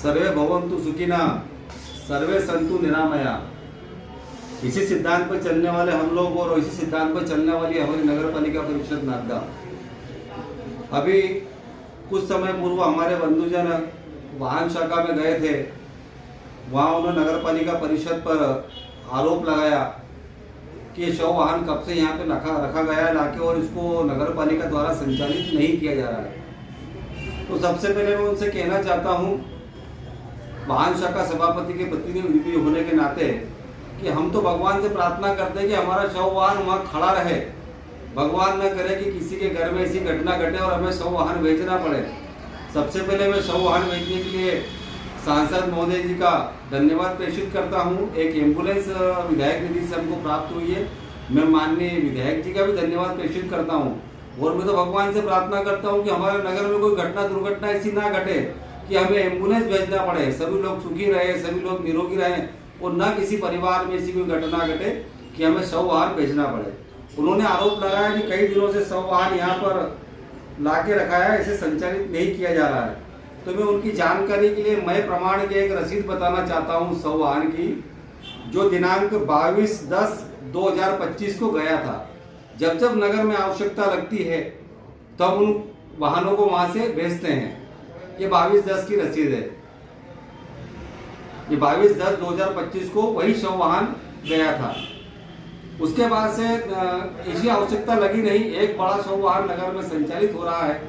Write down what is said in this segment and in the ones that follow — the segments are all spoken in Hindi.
सर्वे भवन्तु सुखिनः, सर्वे संतु निरामया। इसी सिद्धांत पर चलने वाले हम लोग और इसी सिद्धांत पर चलने वाली हमारी नगर पालिका परिषद नागदा। अभी कुछ समय पूर्व हमारे बंधुजन वाहन शाखा में गए थे। वहाँ उन्होंने नगर पालिका परिषद पर आरोप लगाया कि शव वाहन कब से यहाँ पे रखा गया है लाके और इसको नगर पालिका द्वारा संचालित नहीं किया जा रहा है। तो सबसे पहले मैं उनसे कहना चाहता हूँ, वाहन शाखा सभापति के प्रतिनिधि होने के नाते, कि हम तो भगवान से प्रार्थना करते हैं कि हमारा शव वाहन वहाँ खड़ा रहे। भगवान न करे कि किसी के घर में ऐसी घटना घटे और हमें शव वाहन भेजना पड़े। सबसे पहले मैं शव वाहन भेजने के लिए सांसद महोदय जी का धन्यवाद प्रेषित करता हूँ। एक एम्बुलेंस विधायक निधि से हमको प्राप्त हुई है। मैं माननीय विधायक जी का भी धन्यवाद प्रेषित करता हूँ। और मैं तो भगवान से प्रार्थना करता हूँ कि हमारे नगर में कोई घटना दुर्घटना ऐसी ना घटे कि हमें एम्बुलेंस भेजना पड़े। सभी लोग सुखी रहे, सभी लोग निरोगी रहें और न किसी परिवार में ऐसी कोई घटना घटे कि हमें शव वाहन भेजना पड़े। उन्होंने आरोप लगाया कि कई दिनों से शव वाहन यहाँ पर ला के रखा है, इसे संचालित नहीं किया जा रहा है। तो मैं उनकी जानकारी के लिए मैं प्रमाण की एक रसीद बताना चाहता हूँ शव वाहन की, जो दिनांक 22/10/2025 को गया था। जब जब नगर में आवश्यकता लगती है तब उन वाहनों को वहां से भेजते हैं। ये 22/10 की रसीद है। ये 22/10/2025 को वही शव वाहन गया था। उसके बाद से ऐसी आवश्यकता लगी नहीं। एक बड़ा शव वाहन नगर में संचालित हो रहा है,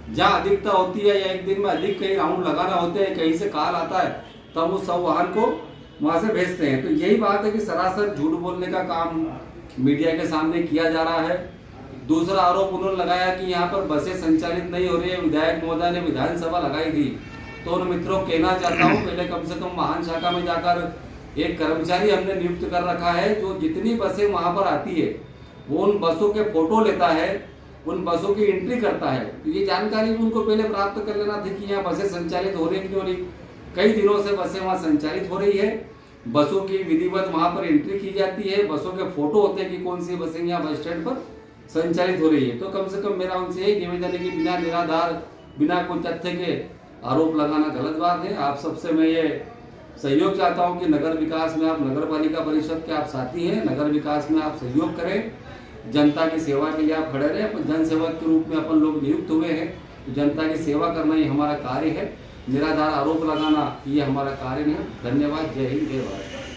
जहाँ अधिकता होती है या एक दिन में अधिक कई राउंड लगाना होते हैं, कहीं से कॉल आता है, तब उस शव वाहन को वहां से भेजते हैं। तो यही बात है कि सरासर झूठ बोलने का काम मीडिया के सामने किया जा रहा है। दूसरा आरोप उन्होंने लगाया कि यहाँ पर बसें संचालित नहीं हो रही है। विधायक महोदय ने विधानसभा लगाई थी, तो उन मित्रों को कहना चाहता हूँ, पहले कम से कम वाहन शाखा में जाकर एक कर्मचारी हमने नियुक्त कर रखा है, जो जितनी बसें वहाँ पर आती है वो उन बसों के फोटो लेता है, उन बसों की एंट्री करता है। तो ये जानकारी भी उनको पहले प्राप्त कर लेना थी कि यहाँ बसें संचालित हो रही कि नहीं हो रही। कई दिनों से बसें वहाँ संचालित हो रही है, बसों की विधिवत वहाँ पर एंट्री की जाती है, बसों के फोटो होते हैं कि कौन सी बसें यहाँ बस स्टैंड पर संचालित हो रही है। तो कम से कम मेरा उनसे यही निवेदन है कि बिना निराधार, बिना कोई तथ्य के आरोप लगाना गलत बात है। आप सबसे मैं ये सहयोग चाहता हूँ कि नगर विकास में आप नगर पालिका परिषद के आप साथी हैं, नगर विकास में आप सहयोग करें, जनता की सेवा के लिए आप खड़े रहे। अपन जन सेवक के रूप में अपन लोग नियुक्त हुए हैं, तो जनता की सेवा करना ही हमारा कार्य है। निराधार आरोप लगाना ये हमारा कार्य नहीं है। धन्यवाद। जय हिंद, जय भारत।